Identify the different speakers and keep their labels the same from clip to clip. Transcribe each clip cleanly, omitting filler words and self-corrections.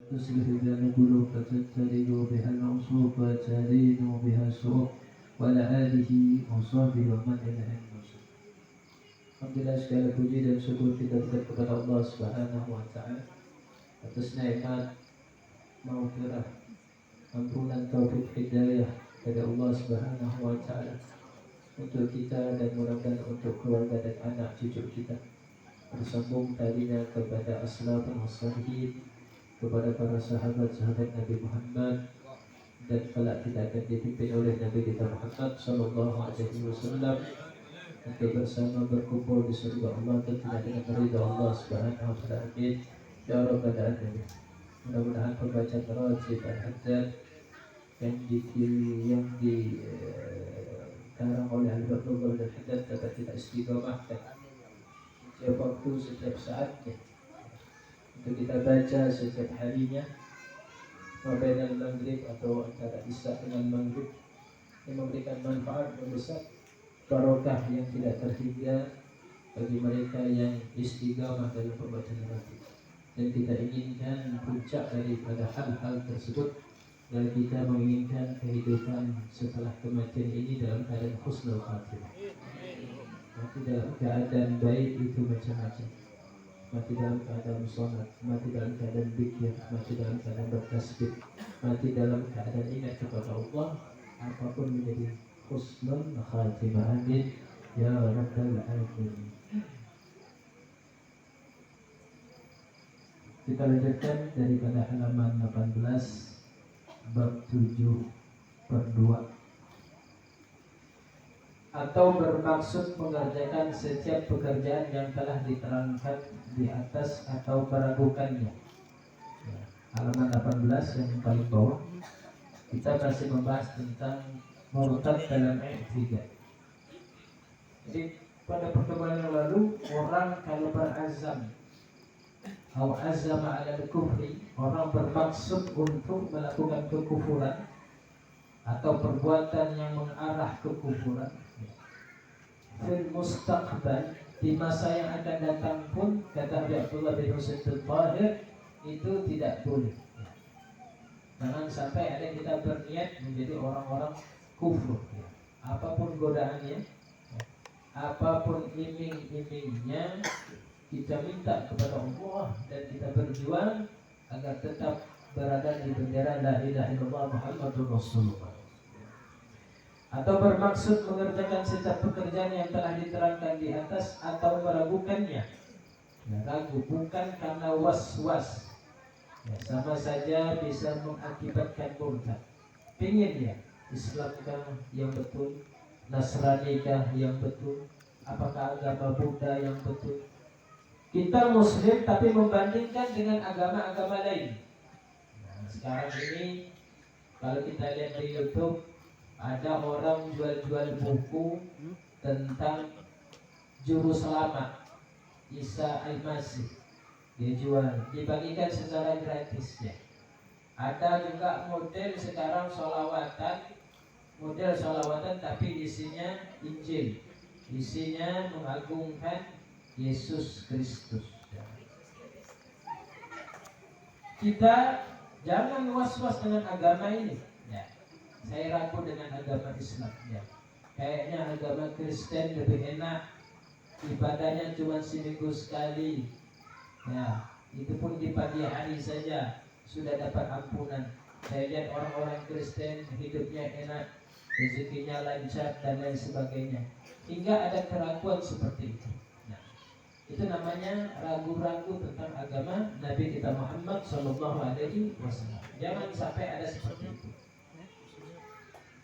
Speaker 1: تصلح بها القلوب فتجتلب بها الموصوف وتلين بها السوء وعلى آله وصحبه ومن إلى المرسل. Alhamdulillah segala puji dan syukur kita berikan kepada Allah Subhanahu wa taala atas nikmat maghfirah, ampunan, taufik, hidayah dari Allah Subhanahu wa taala untuk kita dan mudah-mudahan untuk keluarga dan anak cucu kita. Bersambung tadinya kepada as-salafun was-salihin, kepada para sahabat-sahabat Nabi Muhammad, dan kelak kita akan dipimpin oleh Nabi kita Muhammad sallallahu alaihi wasallam untuk bersama berkumpul di surga Allah tentunya dengan ridha Allah Subhanahu wa taala. Amin ya rabbal alamin. Mudah-mudahan pembaca rajib al-haddad yang dikarang oleh al-Baqarah dan haddad dapat kita istiqamahkan setiap waktu, setiap saatnya untuk kita baca setiap harinya, mabainal maghrib atau antara isya dengan maghrib, yang memberikan manfaat yang besar, barokah yang tidak terhingga bagi mereka yang istiqamah dalam pembacaan Al-Quran. Dan kita inginkan puncak daripada hal-hal tersebut, dan kita menginginkan kehidupan setelah kematian ini dalam keadaan husnul khatimah. Mati dalam keadaan baik itu macam-macam. Mati dalam keadaan sholat, mati dalam keadaan zikir, mati dalam keadaan bertasbih, mati dalam keadaan ingat kepada Allah, apapun menjadi husnul khatimah. Amin ya rabbal alamin. Kita lanjutkan daripada halaman 18 bab 7/2, atau bermaksud mengerjakan setiap pekerjaan yang telah diterangkan di atas atau meragukannya. Halaman 18 yang paling bawah, kita masih membahas tentang murtad dalam i'tiqad. Jadi pada pertemuan yang lalu, orang kalau berazam atau azama ala kufri, orang bermaksud untuk melakukan kekufuran atau perbuatan yang mengarah kekufuran fil mustaqbal, di masa yang akan datang pun, kata Abdullah bin Husain al-Tahir, itu tidak boleh. Jangan sampai ada kita berniat menjadi orang-orang kufur, apapun godaannya, apapun iming-imingnya, kita minta kepada Allah dan kita berjuang agar tetap berada di bendera la ilaha illallah Muhammadur Rasulullah. Atau bermaksud mengerjakan setiap pekerjaan yang telah diterangkan di atas atau meragukannya. Ragu bukan karena was-was, sama saja bisa mengakibatkan murtad. Pingin ya Islamkah yang betul, Nasranikah yang betul, apakah agama Buddha yang betul. Kita Muslim tapi membandingkan dengan agama-agama lain. Sekarang ini kalau kita lihat di YouTube, ada orang jual-jual buku tentang juru selamat Isa Al-Masih. Dia jual, dibagikan secara gratis ya. Ada juga model sekarang model sholawatan tapi isinya Injil, isinya mengagungkan Yesus Kristus. Kita jangan was-was dengan agama ini. Ya. Saya ragu dengan agama Islam. Ya. Kayaknya agama Kristen lebih enak, ibadahnya cuma seminggu sekali. Ya, itu pun di pagi hari saja sudah dapat ampunan. Saya lihat orang-orang Kristen hidupnya enak, rezekinya lancar dan lain sebagainya. Hingga ada keraguan seperti itu. Itu namanya ragu-ragu tentang agama Nabi kita Muhammad sallallahu alaihi wasallam. Jangan sampai ada seperti itu.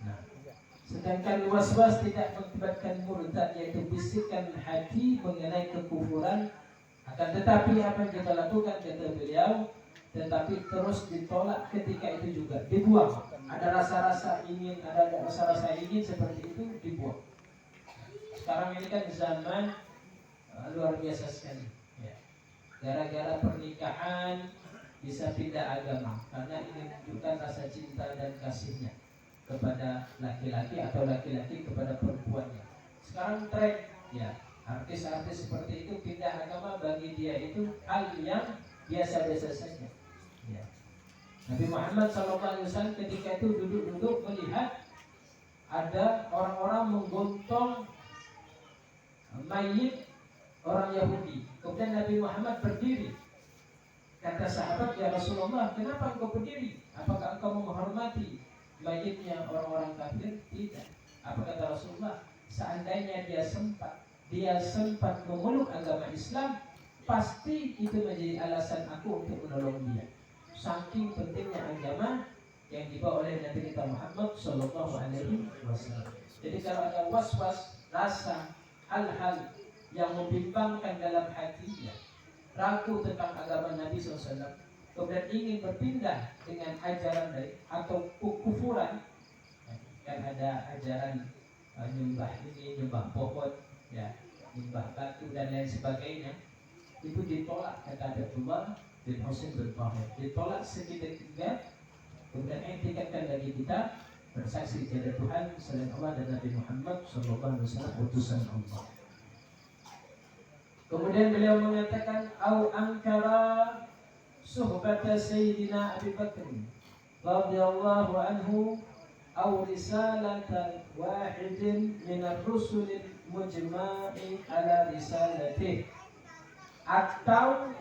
Speaker 1: Nah, sedangkan was-was tidak mengakibatkan murtad, yaitu bisikan hati mengenai kekufuran. Akan tetapi apa yang kita lakukan, kata beliau, tetapi terus ditolak ketika itu juga dibuang. Ada rasa-rasa ingin, ada rasa-rasa ingin seperti itu dibuang. Sekarang ini kan zaman luar biasa sekali ya. Gara-gara pernikahan bisa pindah agama karena ingin menunjukkan rasa cinta dan kasihnya kepada laki-laki atau laki-laki kepada perempuannya. Sekarang tren ya, artis-artis seperti itu pindah agama, bagi dia itu hal yang biasa-biasa saja ya. Nabi Muhammad SAW ketika itu duduk-duduk melihat ada orang-orang menggontong mayit orang Yahudi. Kemudian Nabi Muhammad berdiri. Kata sahabat, ya Rasulullah, kenapa engkau berdiri? Apakah engkau menghormati mayitnya orang-orang kafir? Tidak. Apa kata Rasulullah? Seandainya dia sempat memeluk agama Islam, pasti itu menjadi alasan aku untuk menolong dia. Saking pentingnya agama yang dibawa oleh Nabi kita Muhammad Sallallahu Alaihi Wasallam. Jadi kalau ada was-was, rasa, hal-hal yang membimbangkan dalam hatinya, ragu tentang agama Nabi SAW, kemudian ingin berpindah dengan ajaran dari atau kufuran, kan ada ajaran nyembah ini, nyembah pohon, ya, nyembah batu dan lain sebagainya, itu ditolak kata Abdullah bin Husain bin Tahir, ditolak seketika. Kemudian tingkatkan lagi kita bersaksi tiada Tuhan selain Allah dan Nabi Muhammad SAW utusan Allah. Kemudian beliau mengatakan au angkara suhbata Sayyidina Abi Bakr radhiyallahu anhu au risalatan wahidin minar rusulil mujma'i ala risalatih, atau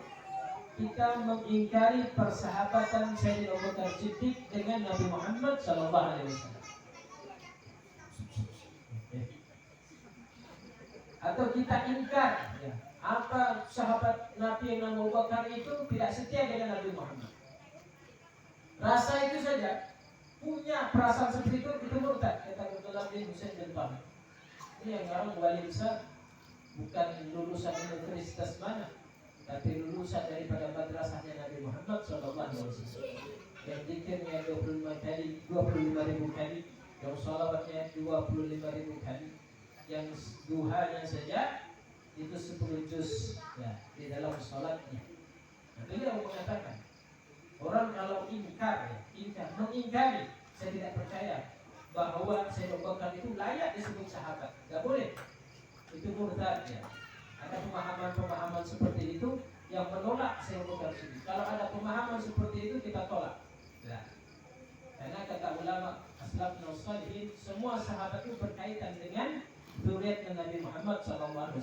Speaker 1: kita mengingkari persahabatan Sayyidina Abu Bakar Siddiq dengan Nabi Muhammad SAW, atau kita ingkar ya, apa sahabat Nabi yang Abu Bakar itu tidak setia dengan Nabi Muhammad. Rasa itu saja, punya perasaan seperti itu murtad, kata Abdullah bin Husain bin Tahir. Ini yang orang wali besar, bukan lulusan universitas mana, tapi lulusan daripada madrasahnya Nabi Muhammad SAW, yang zikirnya 25 kali, 25.000 kali, yang salawatnya 25.000 kali, yang duhanya saja itu 10 juz ya, di dalam salatnya. Nah, beliau mengatakan, orang kalau mengingkari, saya tidak percaya bahwa Sayyidina Abu Bakar itu layak disebut sahabat, tidak boleh, itu murtad ya. Ada pemahaman-pemahaman seperti itu yang menolak Sayyidina Abu Bakar Siddiq. Kalau ada pemahaman seperti itu kita tolak ya. Karena kata ulama As-Salafus Shalihin, semua sahabat itu berkaitan dengan zuriatnya Nabi Muhammad SAW.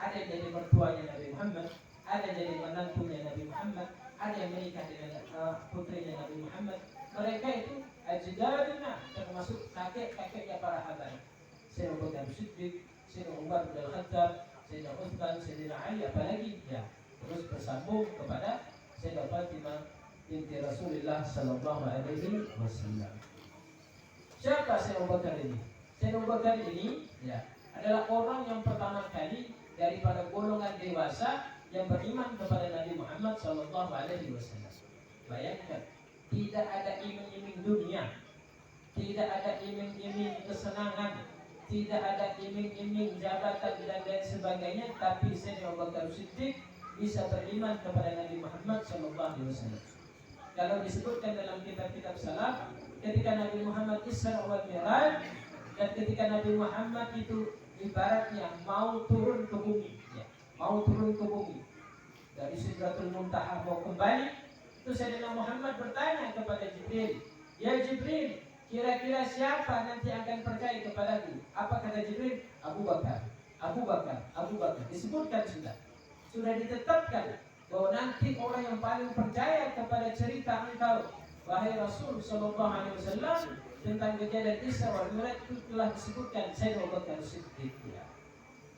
Speaker 1: Ada yang jadi mertuanya Nabi Muhammad, ada yang jadi menantunya Nabi Muhammad, ada yang menikah dengan putrinya Nabi Muhammad. Mereka itu ajdaduna, termasuk kakek-kakeknya para habaib. Sayyidina Abu Bakar Siddiq, Sayyidina Umar bin Al-Khattab, Sayyidina Utsman, Sayyidina Ali, apalagi ya, terus bersambung kepada Sayyidah Fatimah binti Rasulullah sallallahu alaihi wasallam. Siapa Sayyidina Abu Bakar ini? Sayyidina Abu Bakar ini ya adalah orang yang pertama kali daripada golongan dewasa yang beriman kepada Nabi Muhammad sallallahu alaihi wasallam. Bayangkan, tidak ada iming-iming dunia, tidak ada iming-iming kesenangan, tidak ada iming-iming jabatan dan lain sebagainya, tapi Sayyidina Abu Bakar Siddiq bisa beriman kepada Nabi Muhammad SAW. Kalau disebutkan dalam kitab-kitab salaf, ketika Nabi Muhammad Isra wal Mi'raj, dan ketika Nabi Muhammad itu ibaratnya mau turun ke bumi, ya, mau turun ke bumi dari Sidratul Muntaha mau kembali, itu Sayyidina Muhammad bertanya kepada Jibril, ya Jibril, kira-kira siapa nanti akan percaya kepadaku? Apa kata Jibril? Abu Bakar, Abu Bakar, Abu Bakar. Disebutkan sudah ditetapkan bahwa nanti orang yang paling percaya kepada cerita engkau, wahai Rasul Sallallahu Alaihi Wasallam, tentang kejadian Isra wal Mi'raj itu telah disebutkan Sayyidina Abu Bakar Siddiq ya.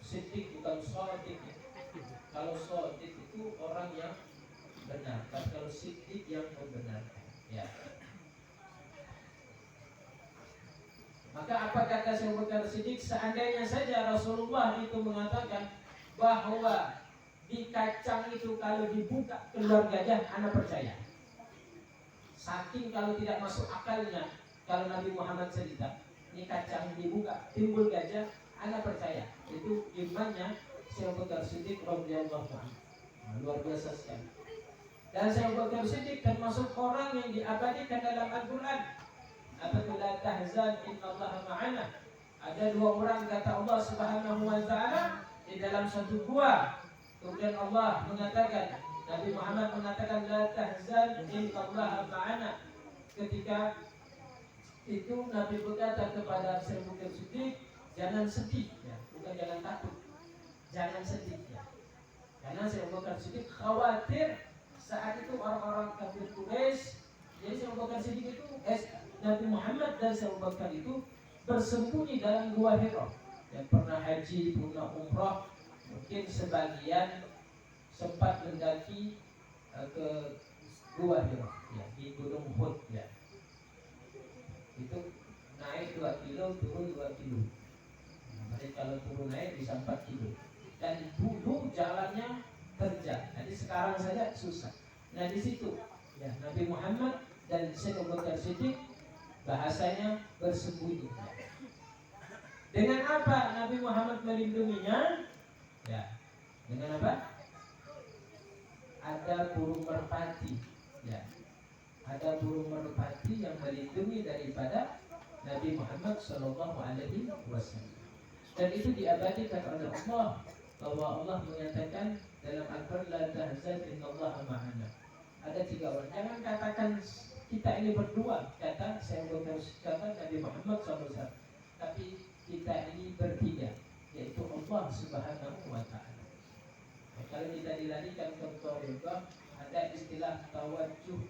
Speaker 1: Siddiq bukan shadiq ya. Kalau shadiq itu orang yang benar, tapi kalau Siddiq yang membenarkan ya. Maka apa kata Sayyidina Abu Bakar Siddiq? Seandainya saja Rasulullah itu mengatakan bahwa di kacang itu kalau dibuka keluar gajah, anak percaya. Saking kalau tidak masuk akalnya, kalau Nabi Muhammad cerita ini kacang dibuka timbul gajah, anak percaya. Itu imannya Sayyidina Abu Bakar Siddiq radhiyallahu anhu. Luar biasa sekali. Dan Sayyidina Abu Bakar Siddiq termasuk orang yang diabadikan dalam Al-Quran. Apabila tahzan innallaha ma'ana. Ada dua orang kata Allah Subhanahu wa taala di dalam satu gua. Kemudian Allah mengatakan Nabi Muhammad mengatakan la tahzan innallaha ma'ana. Ketika itu Nabi berkata kepada Abu Bakar Siddiq, jangan sedih ya, bukan jangan takut. Jangan sedih ya. Karena Abu Bakar Siddiq khawatir saat itu orang-orang kafir Quraisy. Jadi Abu Bakar Siddiq itu Nabi Muhammad dan Abu Bakar itu bersembunyi dalam gua Hira. Yang pernah haji, pernah umrah, mungkin sebagian sempat mendaki ke gua Hira ya, di Gunung Uhud ya. Itu naik 2 kilo, turun 2 kilo. Jadi kalau turun naik bisa 4 kilo. Dan dulu jalannya terjal. Jadi sekarang saja susah. Nah di situ ya, Nabi Muhammad dan Abu Bakar Siddiq bahasanya bersembunyi. Dengan apa Nabi Muhammad melindunginya? Ya, dengan apa? Ada burung merpati. Ya, ada burung merpati yang melindungi daripada Nabi Muhammad Shallallahu Alaihi Wasallam. Dan itu diabadikan oleh Allah, bahwa Allah menyatakan dalam Al-Quran la tahzan innallaha ma'ana. Ada 3 orang. Jangan katakan kita ini berdua, kata Nabi Muhammad SAW. Tapi kita ini bertiga, yaitu Allah Subhanahu wa Ta'ala. Nah, kalau kita dilarikan ke Taurat, ada istilah tawajuh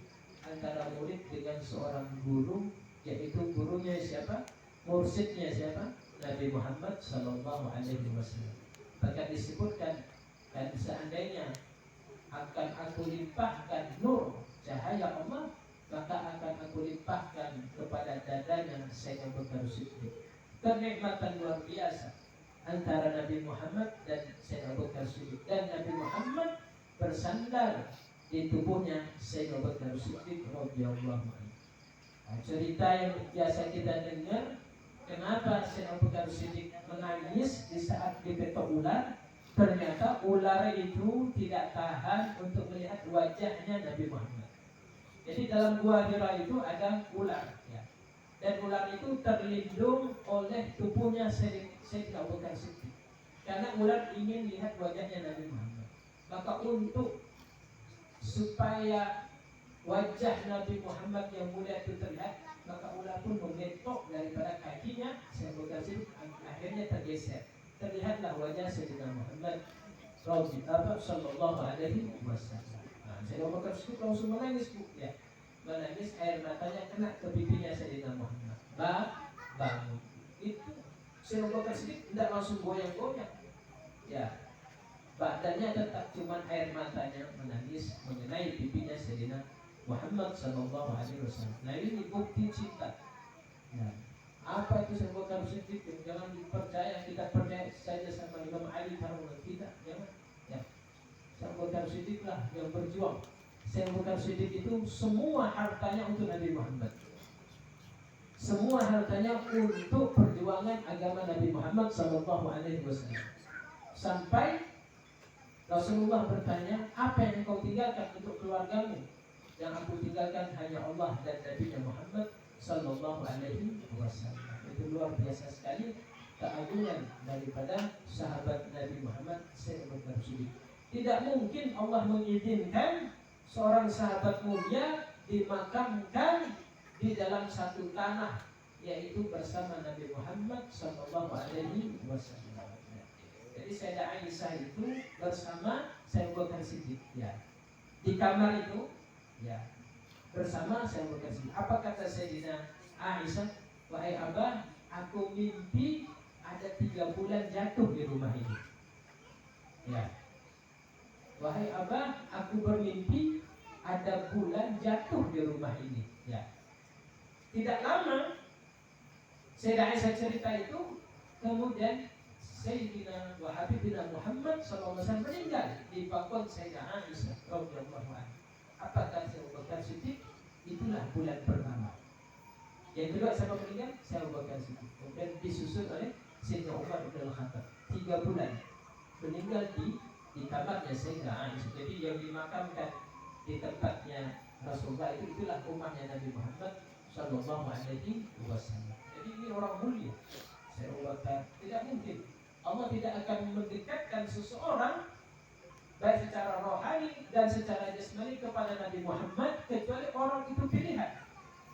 Speaker 1: antara murid dengan seorang guru, yaitu gurunya siapa? Mursyidnya siapa? Nabi Muhammad Sallallahu Alaihi Wasallam. Bahkan disebutkan, dan seandainya akan aku limpahkan nur cahaya Allah, maka akan aku limpahkan kepada dadanya Sayyidina Abu Bakar Siddiq. Kenikmatan luar biasa antara Nabi Muhammad dan Sayyidina Abu Bakar Siddiq. Dan Nabi Muhammad bersandar di tubuhnya Sayyidina Abu Bakar Siddiq radhiyallahu anhu. Cerita yang biasa kita dengar, kenapa Sayyidina Abu Bakar Siddiq menangis di saat dipetok ular? Ternyata ular itu tidak tahan untuk melihat wajahnya Nabi Muhammad. Jadi dalam gua Hira itu ada ular ya. Dan ular itu terlindung oleh tubuhnya Sayyidina Abu Bakar Siddiq. Karena ular ingin lihat wajahnya Nabi Muhammad. Maka untuk supaya wajah Nabi Muhammad yang mulia itu terlihat, maka ular pun mengetok daripada kakinya Sayyidina Abu Bakar Siddiq, akhirnya tergeser. Terlihatlah wajah Sayyidina Muhammad Sallallahu Alaihi Wasallam. Sayyidina Abu Bakar Siddiq langsung menangis ya. Menangis, air matanya kena ke pipinya Sayyidina Muhammad. Bangun. Itu Sayyidina Abu Bakar Siddiq tidak langsung goyang-goyang. Ya, badannya tetap, cuman air matanya menangis mengenai pipinya Sayyidina Muhammad Sallallahu Alaihi Wasallam. Nah ini bukti cinta. Ya. Apa itu Sayyidina Abu Bakar Siddiq? Jangan dipercaya, kita percaya saja sama Imam Ali karena kita, jangan. Ya. Sayyidina Abu Bakar Siddiq lah yang berjuang. Sayyidina Abu Bakar Siddiq itu semua hartanya untuk Nabi Muhammad. Semua hartanya untuk perjuangan agama Nabi Muhammad Sallallahu Alaihi Wasallam. Sampai Rasulullah bertanya, apa yang kau tinggalkan untuk keluargamu? Yang aku tinggalkan hanya Allah dan Nabi Muhammad Sallallahu Alaihi Wasallam. Itu luar biasa sekali keagungan daripada sahabat Nabi Muhammad Sayyidina Abu Bakar Siddiq. Tidak mungkin Allah mengizinkan seorang sahabat mulia dimakamkan di dalam satu tanah, yaitu bersama Nabi Muhammad Sallallahu Alaihi Wasallam. Jadi Sayyidah Aisyah itu bersama Sayyidina Abu Bakar Siddiq ya, di kamar itu ya, bersama Sayyidina Abu Bakar Siddiq. Apa kata Sayyidah Aisyah? Wahai Abah, aku mimpi ada 3 bulan jatuh di rumah ini. Ya. Wahai Abah, aku bermimpi ada bulan jatuh di rumah ini. Ya. Tidak lama Sayyidah Aisyah cerita itu, kemudian Sayyidina wa Habibina Muhammad SAW meninggal di pangkuan Sayyidah Aisyah radhiyallahu anha. Apa kata Abu Bakar Siddiq? Itulah bulan pertama. Yang kedua siapa meninggal? Abu Bakar Siddiq. Kemudian disusul oleh Sayyidina Umar bin Khattab. 3 bulan meninggal di kamarnya Sayyidah Aisyah. Jadi yang dimakamkan di tempatnya Rasulullah itulah umatnya Nabi Muhammad Sallallahu Alaihi Wasallam. Jadi ini orang mulia. Saya Bakar, tidak mungkin Allah tidak akan mendekatkan seseorang baik secara rohani dan secara jasmani kepada Nabi Muhammad kecuali orang itu pilihan,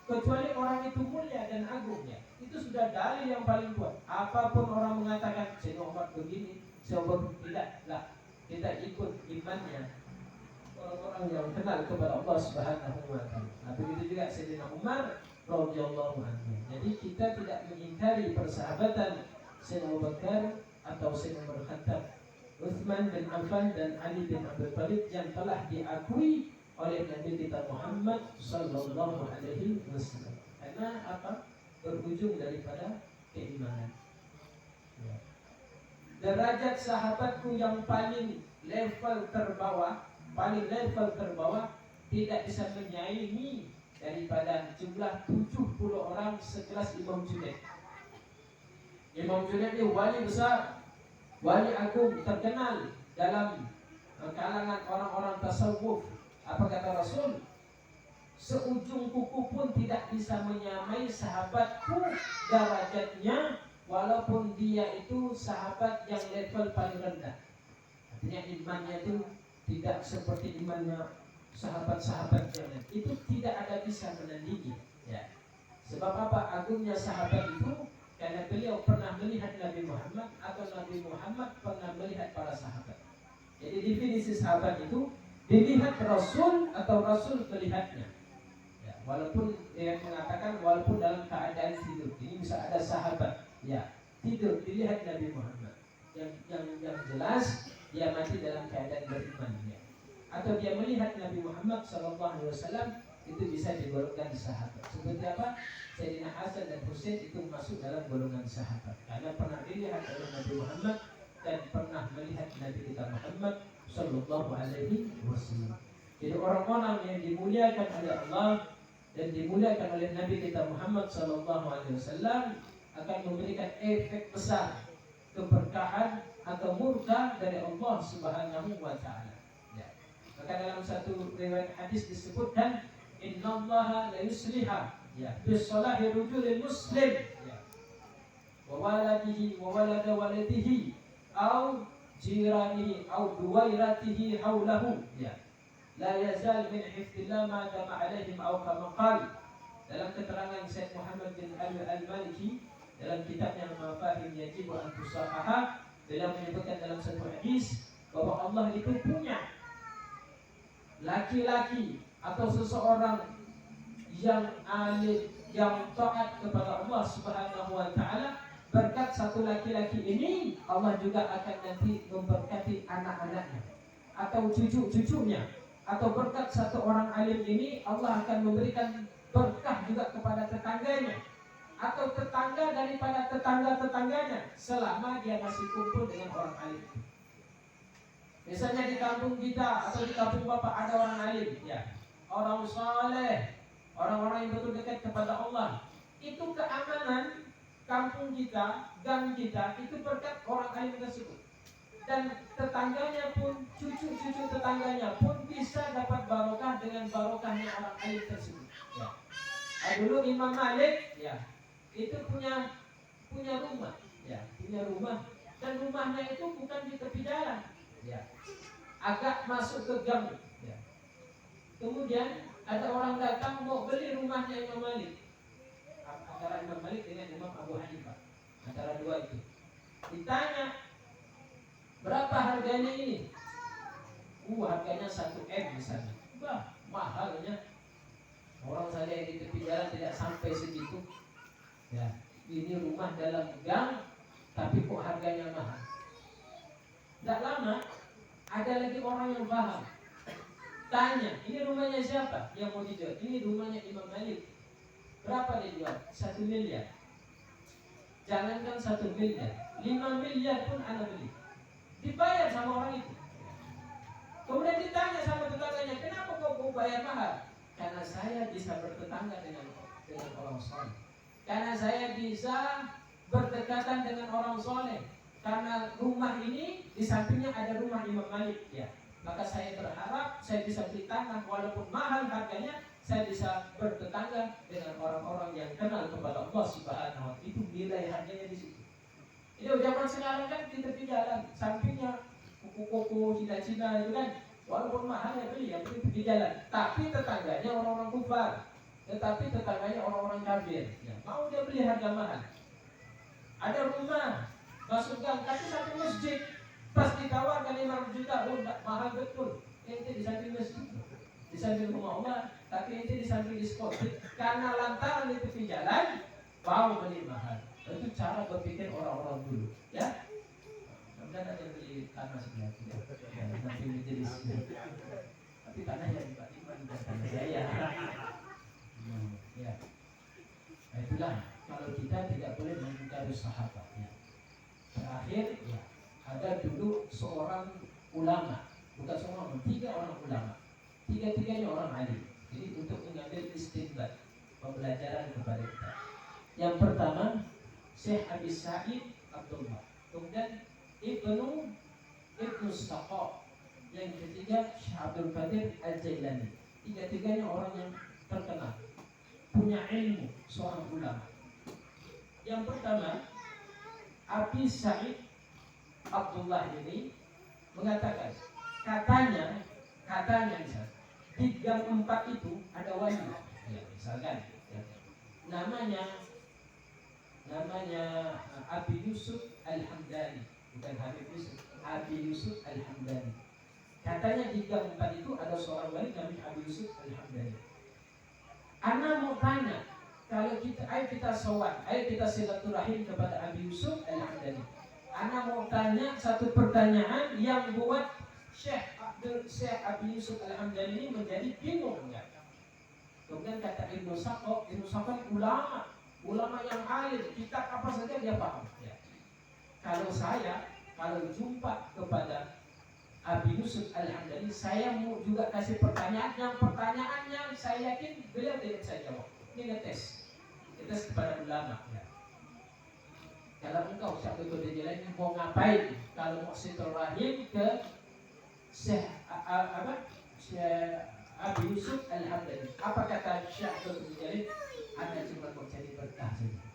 Speaker 1: kecuali orang itu mulia dan agungnya. Itu sudah dalil yang paling kuat. Apapun orang mengatakan Sayyidina Umar begini, Sayyidina tidaklah, kita ikut imannya orang-orang yang kenal kepada Allah Subhanahu wa taala. Nah, begitu juga Sayyidina Umar radhiyallahu anhu. Jadi kita tidak mengingkari persahabatan Sayyidina Abu Bakar atau Sayyidina Umar Khattab, Utsman bin Affan dan Ali bin Abi Thalib yang telah diakui oleh Nabi kita Muhammad sallallahu alaihi wasallam. Karena apa? Berujung daripada keimanan. Ya. Derajat sahabatku yang paling level terbawah tidak bisa menyaingi daripada jumlah 70 orang sekelas Imam Junaid. Imam Junaid ini wali besar, wali agung terkenal dalam kalangan orang-orang tasawuf. Apa kata Rasul? Seujung kuku pun tidak bisa menyamai sahabatku derajatnya, walaupun dia itu sahabat yang level paling rendah. Artinya imannya itu tidak seperti imannya sahabat-sahabat yang lain. Itu tidak ada bisa menandingi. Ya. Sebab apa agungnya sahabat itu? Karena beliau pernah melihat Nabi Muhammad atau Nabi Muhammad pernah melihat para sahabat. Jadi definisi sahabat itu dilihat Rasul atau Rasul melihatnya. Ya, walaupun dia mengatakan walaupun dalam keadaan tidur, ini bisa ada sahabat, ya tidur dilihat Nabi Muhammad. Yang jelas dia mati dalam keadaan beriman, ya. Atau dia melihat Nabi Muhammad SAW, itu bisa digolongkan sahabat. Seperti apa? Sayyidina Hasan dan Husain itu masuk dalam golongan sahabat karena pernah dilihat oleh Nabi Muhammad dan pernah melihat Nabi kita Muhammad Sallallahu Alaihi Wasallam. Jadi orang-orang yang dimuliakan oleh Allah dan dimuliakan oleh Nabi kita Muhammad Sallallahu Alaihi Wasallam akan memberikan efek besar keberkahan atau murka dari Allah Subhanahu Wa Taala. Ya. Maka dalam satu riwayat hadis disebutkan Innallaha la yusliha ya bisalahi rujulil muslim ya wa waladihi wa walada waladihi au jiranihi au duwairatihi haulahu ya la yazal min hifdillah ma dama alaihim au kama qala. Dalam keterangan Syekh Muhammad bin Al-Maliki dalam kitabnya Mafahim Yajib wa Antusahaha, beliau menyebutkan dalam satu hadis bahwa Allah itu punya laki-laki atau seseorang yang alim, yang taat kepada Allah Subhanahu wa taala, berkat satu laki-laki ini Allah juga akan nanti memberkati anak-anaknya atau cucu-cucunya, atau berkat satu orang alim ini Allah akan memberikan berkah juga kepada tetangganya atau tetangga daripada tetangga-tetangganya selama dia masih kumpul dengan orang alim. Misalnya di kampung kita atau di kampung bapak ada orang alim, ya, orang saleh, orang-orang yang betul dekat kepada Allah. Itu keamanan kampung kita, gang kita, itu berkat orang alim tersebut. Dan tetangganya pun, cucu-cucu tetangganya pun bisa dapat barokah dengan barokahnya orang alim tersebut. Ya. Dulu Imam Malik, ya, itu punya rumah, ya, punya rumah, dan rumahnya itu bukan di tepi jalan, ya, agak masuk ke gang, ya. Kemudian ada orang datang mau beli rumahnya Imam Malik, antara Imam Malik dengan Imam Abu Hanifah, antara dua itu. Ditanya, berapa harganya ini? Harganya 1 M misalnya. Wah, mahalnya. Orang saya di tepi jalan tidak sampai segitu. Ya, ini rumah dalam gang, tapi kok harganya mahal. Tidak lama, ada lagi orang yang paham. Tanya, ini rumahnya siapa yang mau dijual? Ini rumahnya Imam Malik. Berapa dia jual? 1 miliar. Jangankan 1 miliar, 5 miliar pun Anda beli. Dibayar sama orang itu. Kemudian ditanya sama tetangganya, kenapa kau bayar mahal? Karena saya bisa bertetangga dengan orang soleh. Karena saya bisa berdekatan dengan orang soleh. Karena rumah ini di sampingnya ada rumah Imam Malik, ya. Maka saya berharap saya bisa beli tanah walaupun mahal harganya, saya bisa bertetangga dengan orang-orang yang kenal kepada Allah Subhanahu wa taala. Itu nilai harganya di situ. Ini zaman sekarang kan di tepi jalan, sampingnya kuku Cina-Cina itu kan, walaupun mahal ya beli, yang penting di jalan. Tapi tetangganya orang-orang kufar, tetapi tetangganya orang-orang kafir. Ya, mau dia beli harga mahal. Ada rumah masuk gang, tapi satu masjid, pas ditawarkan 5 juta, oh enggak, mahal betul. Ente di samping masjid, di samping rumah Allah, tapi ente di samping diskotik. Karena lantaran di tepi jalan, mau beli mahal. Itu cara berpikir orang-orang dulu, ya. Kemudian ada yang beli tanah sebelah itu, ya, nanti menjadi sini. Tapi tanahnya tiba-tiba bukan tanah saya. Ya. Nah, itulah kalau kita tidak boleh mengingkari sahabat. Ya. Terakhir, ya, ada dulu seorang ulama, bukan seorang, 3 orang ulama, 3-tiganya orang alim. Jadi untuk mengambil istinbat, pembelajaran kepada kita. Yang pertama, Syekh Abi Sa'id Abdullah. Kemudian Ibnu Saqqa. Yang ketiga, Syekh Abdul Qadir Al-Jailani. 3-tiganya orang yang terkenal, punya ilmu, seorang ulama. Yang pertama, Abi Sa'id Abdullah ini mengatakan, katanya misalnya, di gang 4 itu ada wali, ya, misalkan, ya, namanya Abi Yusuf Al-Hamdani, bukan Habib Yusuf, Abi Yusuf Al-Hamdani. Katanya di gang 4 itu ada seorang wali namanya Abi Yusuf Al-Hamdani. Ana mau tanya, kalau kita sowan, ayo kita silaturahim kepada Abi Yusuf Al-Hamdani. Ana mau tanya satu pertanyaan yang buat Syekh Abi Yusuf Al-Hamdani ini menjadi bingung, enggak? Kemudian kata Ibnu Saqqa ulama yang alim, kitab apa saja dia paham. Ya. Kalau jumpa kepada Abi Yusuf Al-Hamdani, saya mau juga kasih pertanyaan. Yang pertanyaannya saya yakin beliau tidak bisa jawab. Ini ngetes kepada ulama. Ya. Kalau engkau Syekh Abdul Jailani mau ngapain? Kalau mau silaturahim ke Syekh Abi Yusuf Al-Hamdani, apa kata Syekh Abdul Jailani? Anda cuma mau cari berkah saja.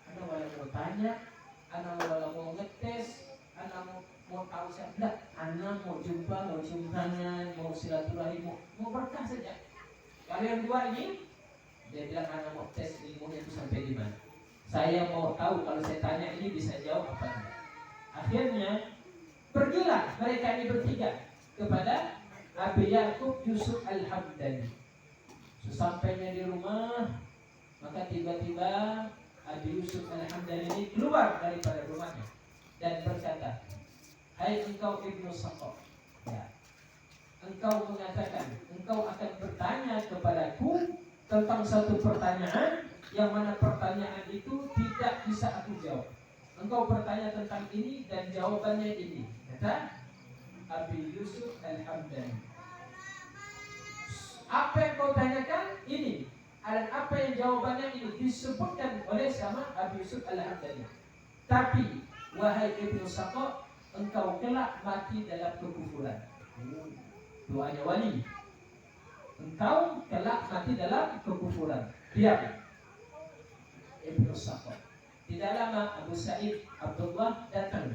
Speaker 1: Anda malah mau tanya, Anda malah mau ngetes, Anda mau tahu siapa? Anda mau jumpa, mau cium tangan, mau silaturahim, mau berkah saja. Kalau yang 2 ini, dia bilang Anda mau tes ilmunya itu sampai di mana. Saya mau tahu kalau saya tanya ini bisa jawab apa enggak. Akhirnya pergilah mereka ini bertiga kepada Abi Yakub Yusuf Al-Hamdani. Sesampainya di rumah, maka tiba-tiba Abi Yusuf Al-Hamdani ini keluar daripada rumahnya dan berkata, hai engkau Ibnu Saqqa, ya, engkau mengatakan engkau akan bertanya kepadaku tentang satu pertanyaan yang mana pertanyaan itu tidak bisa aku jawab. Engkau bertanya tentang ini dan jawabannya ini, kata Abi Yusuf Al-Hamdani. Apa yang kau tanyakan ini, dan apa yang jawabannya ini disebutkan oleh sama Abi Yusuf Al-Hamdani. Tapi wahai Ibnu Saqqa, engkau kelak mati dalam kekufuran. Doanya wali. Engkau kelak mati dalam kekufuran. Diam. Ibnu Saqqa. Tidak lama Abu Sa'id Abdullah datang.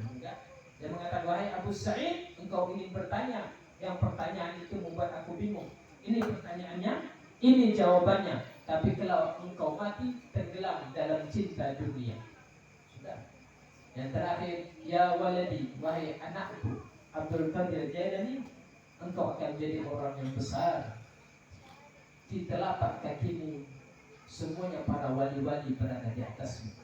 Speaker 1: Dia mengatakan, wahai Abu Sa'id, engkau ingin bertanya. Yang pertanyaan itu membuat aku bingung. Ini pertanyaannya, ini jawabannya. Tapi kalau engkau mati tenggelam dalam cinta dunia. Sudah. Yang terakhir, ya waladi, wahai anakku Abdul Qadir Jailani, engkau akan menjadi orang yang besar. Di telapak kakimu semuanya para wali-wali berada di atasmu.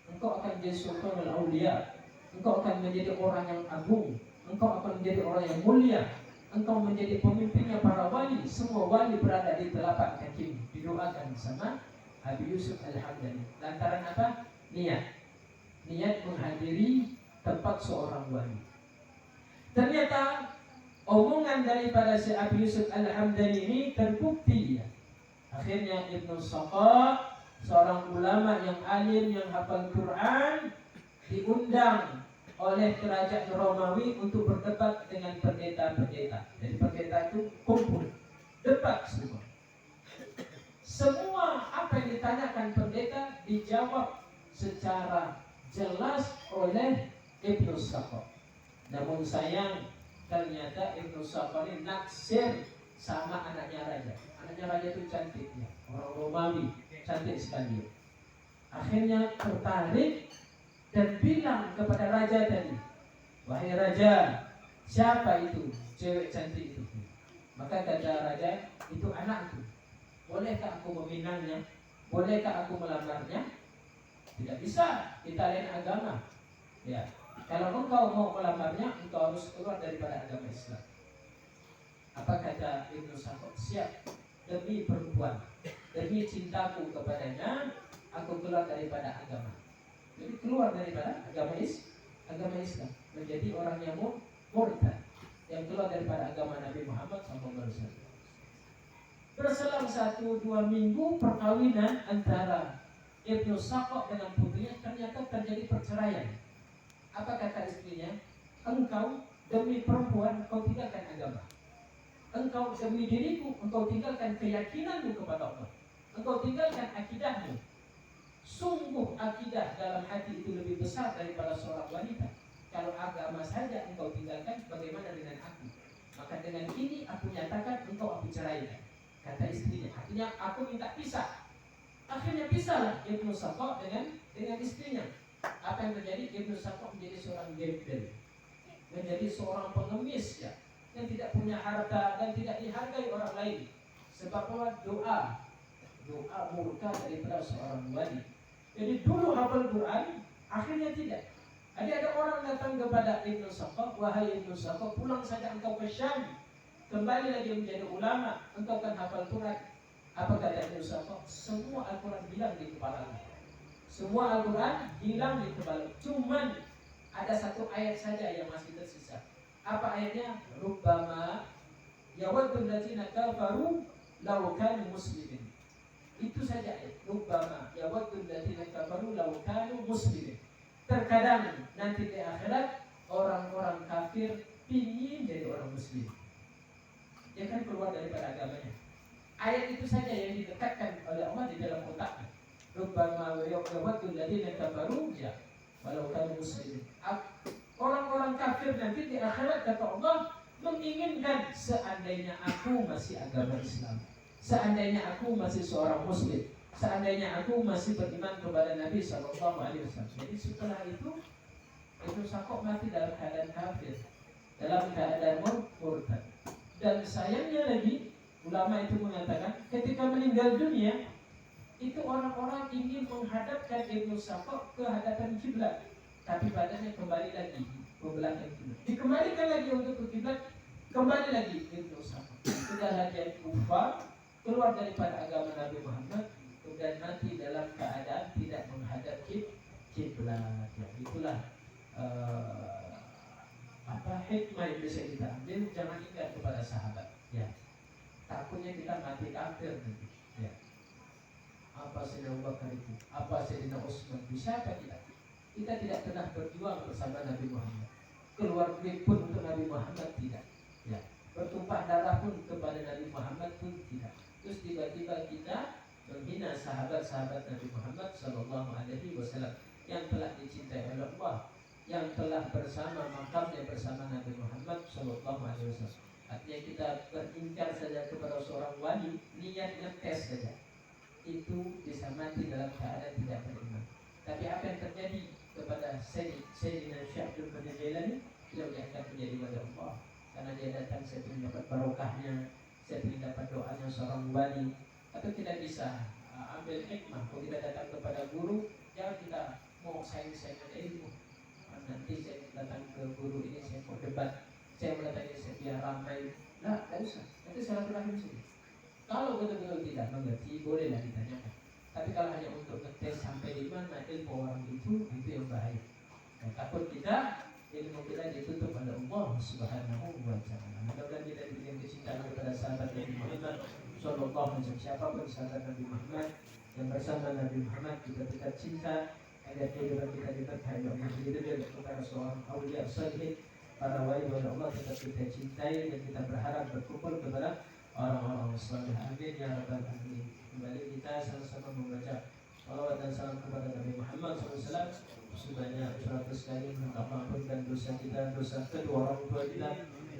Speaker 1: Engkau akan menjadi sultanul auliya. Engkau akan menjadi orang yang agung. Engkau akan menjadi orang yang mulia. Engkau menjadi pemimpinnya para wali. Semua wali berada di telapak kakimu. Didoakan sama Abi Yusuf Al-Hamdani. Lantaran apa? Niat menghadiri tempat seorang wali. Ternyata omongan daripada si Abi Yusuf Al-Hamdani ini terbukti. Akhirnya Ibnu Saqqa, seorang ulama yang alim, yang hafal Quran, diundang oleh kerajaan Romawi untuk berdebat dengan pendeta-pendeta. Jadi pendeta itu kumpul, debat semua. Semua apa yang ditanyakan pendeta dijawab secara jelas oleh Ibnu Saqqa. Namun sayang, ternyata Ibnu Saqqa ini naksir sama anaknya raja. Anaknya raja itu cantik ya, orang Romawi, cantik sekali. Akhirnya tertarik dan bilang kepada raja tadi, wahai raja, siapa itu cewek cantik itu? Maka kata raja, itu anakku. Bolehkah aku meminangnya? Bolehkah aku melamarnya? Tidak bisa, kita lain agama. Ya, kalau engkau mau melamarnya, engkau harus keluar daripada agama Islam. Apa kata Ibnu Saqqa? Siap, demi perempuan, demi cintaku kepadanya, aku keluar daripada agama. Jadi keluar daripada agama Islam, menjadi orang yang murtad, yang keluar daripada agama Nabi Muhammad SAW. Berselang 1-2 minggu perkawinan antara Ibnu Saqqa dengan putrinya, ternyata terjadi perceraian. Apa kata istrinya? Engkau demi perempuan, engkau tinggalkan agama. Engkau demi diriku, engkau tinggalkan keyakinanmu kepada Allah. Engkau tinggalkan akidahmu. Sungguh akidah dalam hati itu lebih besar daripada seorang wanita. Kalau agama saja engkau tinggalkan, bagaimana dengan aku? Maka dengan ini aku nyatakan engkau aku ceraikan. Kata istrinya. Artinya aku minta pisah. Akhirnya pisahlah Ibnu Saqqa dengan istrinya. Apa yang terjadi? Ibnu Saqqa menjadi seorang gembel, menjadi seorang pengemis ya, yang tidak punya harta dan tidak dihargai orang lain. Sebab doa murka daripada seorang wali. Jadi dulu hafal Quran, akhirnya tidak. Ada orang datang kepada Ibnu Saqqa, wahai Ibnu Saqqa, pulang saja engkau ke Syam, kembali lagi menjadi ulama, engkau kan hafal Quran. Apa kata Ibnu Saqqa? Semua Al-Quran hilang di kepala. Semua Al-Quran hilang di kepala. Cuman ada satu ayat saja yang masih tersisa. Apa ayatnya? Rubbama yawaddul ladzina kafaru law kanu muslimin. Itu saja ayat. Rubbama yawaddul ladzina kafaru law kanu muslimin. Terkadang nanti di akhirat orang-orang kafir pingin jadi orang muslim. Dia kan keluar daripada agamanya. Ayat itu saja yang didekatkan oleh Allah di dalam otaknya. Rubbama yawaddul ladzina kafaru ya walau kanu muslimin. Orang-orang kafir nanti di akhirat kata Allah menginginkan seandainya aku masih agama Islam, seandainya aku masih seorang muslim, seandainya aku masih beriman kepada Nabi SAW. Jadi setelah itu Ibnu Saqqa mati dalam keadaan kafir, dalam keadaan murtad. Dan sayangnya lagi ulama itu mengatakan ketika meninggal dunia itu orang-orang ingin menghadapkan Ibnu Saqqa ke hadapan kiblat, tapi badannya kembali lagi membelakang kiblat. Dikembalikan lagi untuk ke kiblat, kembali lagi Ibnu Saqqa. Sudah jadi kufar, keluar daripada agama Nabi Muhammad, dan mati dalam keadaan tidak menghadap kiblat. Ya, itulah hikmah yang bisa kita ambil. Jangan ingat kepada sahabat. Ya, takutnya kita mati kafir nanti. Ya. Apa Sayyidina Abu Bakar itu? Apa Sayyidina Utsman? Bisa apa kita? Kita tidak pernah berjuang bersama Nabi Muhammad. Keluar duit pun untuk Nabi Muhammad tidak. Ya. Bertumpah darah pun kepada Nabi Muhammad pun tidak. Terus tiba-tiba kita menghina sahabat-sahabat Nabi Muhammad Sallallahu Alaihi Wasallam yang telah dicintai oleh Allah, yang telah bersama makamnya bersama Nabi Muhammad Sallallahu Alaihi Wasallam. Artinya kita beringkar saja kepada seorang wali, niatnya tes saja, itu bisa mati dalam keadaan tidak beriman. Tapi apa yang terjadi kepada Sayyidina Syekh Abdul Qadir Jailani? Beliau diangkat menjadi wali Allah karena dia datang, saya ingin dapat barokahnya, saya ingin dapat doanya seorang wali. Atau kita bisa ambil hikmah. Kalau kita datang kepada guru, jangan kita mau saing-saingan ilmu. Nanti saya datang ke guru ini, saya mau debat, saya mau datang ini, saya biar ramai. Nah, tidak usah. Nanti saya rahim saja. Kalau betul-betul tidak mengerti, bolehlah ditanyakan. Tapi kalau hanya untuk ngetes sampai di mana ilmu orang itu yang bahaya. Dan takut kita ilmu kita ditutup oleh Allah Subhanahu wa Ta'ala. Mudah-mudahan kita diberikan kecintaan kepada sahabat Nabi Muhammad Sallallahu Alaihi Wasallam. Siapapun sahabat Nabi Muhammad yang bersama Nabi Muhammad, kita tetap cinta agar kehidupan kita diberkahi oleh Allah. Begitu juga kepada seorang aulia salihin, para wali oleh Allah tetap kita cintai dan kita berharap berkumpul kepada orang-orang saleh. Amin ya rabbal alamin. Kembali kita sama-sama membaca salawat dan salam kepada Nabi Muhammad SAW sebanyak 100 kali. Minta maafkan dosa kita, dosa kedua orang tua kita,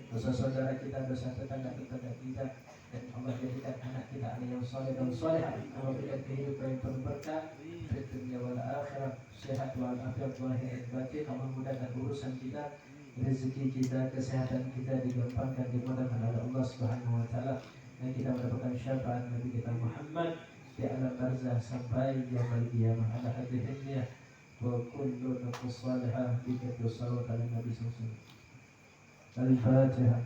Speaker 1: dosa saudara kita, dosa tetangga-tetangga kita, dan Allah jadikan anak kita anak yang soleh dan solehah. Allah berikan kehidupan yang penuh berkah di dunia wal akhirat, sehat walafiat lahir dan batin. Allah mudahkan urusan kita, rezeki kita, kesehatan kita digampangkan, dimudahkan oleh Allah Subhanahu wa taala, dan kita mendapatkan syafaat Nabi kita Muhammad di alam barzah sampai yaumul qiyamah. Ala hadhihi wa kullu nafsin salihah bi salawat ala Nabi sallallahu alaihi wasallam. Al-Fatihah.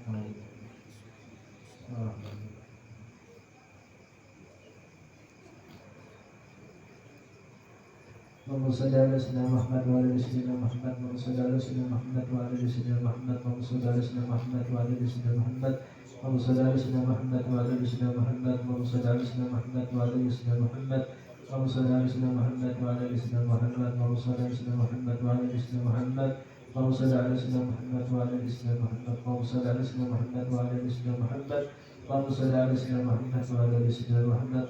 Speaker 1: Allahumma shalli ala sayyidina Muhammad wa ala sayyidina Muhammad. Allahumma shalli ala sayyidina Muhammad wa ala sayyidina Muhammad. Allahumma shalli ala sayyidina Muhammad wa ala sayyidina Muhammad. Allahumma shalli ala sayyidina Muhammad wa ala sayyidina Muhammad. Allahumma shalli ala sayyidina Muhammad wa ala sayyidina Muhammad. Allahumma shalli ala sayyidina Muhammad wa ala sayyidina Muhammad. Allahumma shalli ala sayyidina Muhammad wa ala sayyidina Muhammad. Allahumma shalli ala sayyidina Muhammad wa ala sayyidina Muhammad. Allahumma shalli ala sayyidina Muhammad wa ala sayyidina Muhammad. Allahumma shalli ala sayyidina Muhammad wa ala sayyidina Muhammad.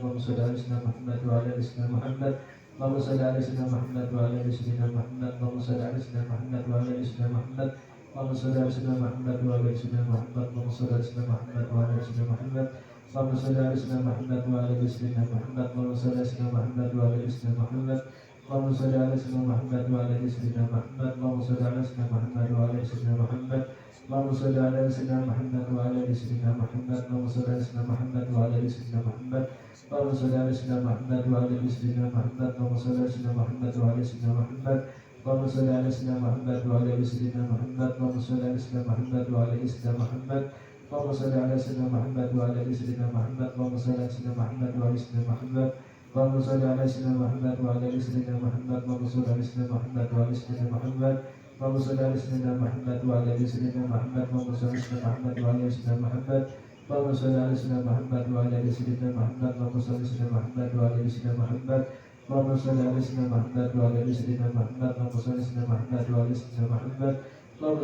Speaker 1: Allahumma shalli ala sayyidina Muhammad wa ala sayyidina Muhammad. Allahumma shalli ala sayyidina Muhammad wa ala sayyidina Muhammad. Allahumma shalli ala sayyidina Muhammad wa ala sayyidina Muhammad. Allahumma shalli ala sayyidina Muhammad wa ala sayyidina Muhammad. Allahumma shalli ala sayyidina Muhammad wa ala sayyidina Muhammad. Allahumma shalli ala sayyidina Muhammad wa ala sayyidina Muhammad. Allahumma shalli ala sayyidina Muhammad wa ala sayyidina Muhammad. Allahumma shalli ala sayyidina Muhammad wa ala sayyidina Muhammad. Allahumma shalli ala sayyidina Muhammad wa ala sayyidina Muhammad. Allahumma shalli ala sayyidina Muhammad wa ala sayyidina Muhammad. Allahumma shalli ala sayyidina Muhammad wa ala sayyidina Muhammad. Allahumma shalli ala sayyidina Muhammad wa ala sayyidina Muhammad. Allahumma shalli ala sayyidina Muhammad wa ala sayyidina Muhammad. Allahumma shalli ala sayyidina Muhammad wa ala sayyidina Muhammad. Allahumma shalli ala sayyidina Muhammad wa ala sayyidina Muhammad. Allahumma shalli ala sayyidina Muhammad wa ala sayyidina Muhammad. Allahumma shalli ala sayyidina Muhammad wa ala sayyidina Muhammad. Allahumma shalli ala sayyidina Muhammad wa ala sayyidina Muhammad. Allahumma shalli ala sayyidina Muhammad wa ala sayyidina Muhammad. Allahumma shalli ala sayyidina Muhammad wa ala sayyidina Muhammad. Allahumma shalli ala sayyidina Muhammad wa ala sayyidina Muhammad. Allahumma shalli ala sayyidina Muhammad wa ala sayyidina Muhammad. Allahumma shalli ala sayyidina Muhammad wa ala sayyidina Muhammad. Allahumma shalli ala sayyidina Muhammad wa ala sayyidina Muhammad. Allahumma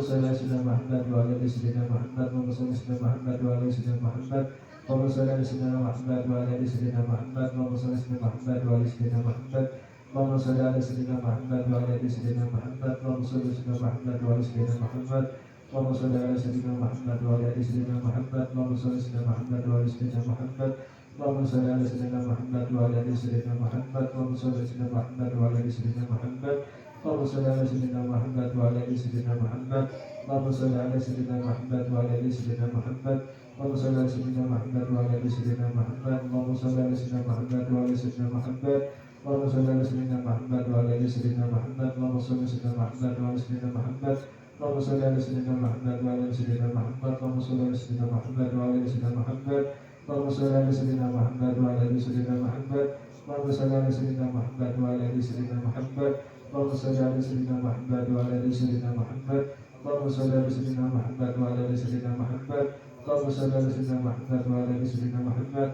Speaker 1: shalli ala sayyidina Muhammad wa ala sayyidina Muhammad. Allahumma shalli ala sayyidina Muhammad wa ala sayyidina Muhammad. Allahumma shalli ala sayyidina Muhammad wa ala sayyidina Muhammad. Allahumma shalli ala sayyidina Muhammad wa ala sayyidina Muhammad. Allahumma shalli ala sayyidina Muhammad wa ala sayyidina Muhammad. Allahumma shalli ala sayyidina Muhammad wa ala sayyidina Muhammad. Allahumma shalli ala sayyidina Muhammad wa ala sayyidina Muhammad. Allahumma shalli ala sayyidina Muhammad wa ala sayyidina Muhammad. Allahumma shalli ala sayyidina Muhammad wa ala sayyidina Muhammad. Allahumma shalli ala sayyidina Muhammad wa ala sayyidina Muhammad. Allahumma shalli ala sayyidina Muhammad wa ala sayyidina Muhammad. Allahumma shalli ala sayyidina Muhammad wa ala sayyidina Muhammad. Allahumma shalli ala sayyidina Muhammad wa ala sayyidina Muhammad. Allahumma shalli ala sayyidina Muhammad wa ala sayyidina Muhammad. Allahumma shalli ala sayyidina Muhammad wa ala sayyidina Muhammad. Allahumma shalli ala sayyidina Muhammad wa ala sayyidina Muhammad. Allahumma shalli ala sayyidina Muhammad wa ala sayyidina Muhammad. Allahumma shalli ala sayyidina Muhammad wa ala sayyidina Muhammad. Allahumma shalli ala sayyidina Muhammad wa ala sayyidina Muhammad. Allahumma shalli ala sayyidina Muhammad wa ala sayyidina Muhammad. Allahumma shalli ala sayyidina Muhammad wa ala sayyidina Muhammad. Allahumma shalli ala sayyidina Muhammad wa ala sayyidina Muhammad. Allahumma shalli ala sayyidina Muhammad wa ala sayyidina Muhammad. Allahumma shalli ala sayyidina Muhammad wa ala sayyidina Muhammad.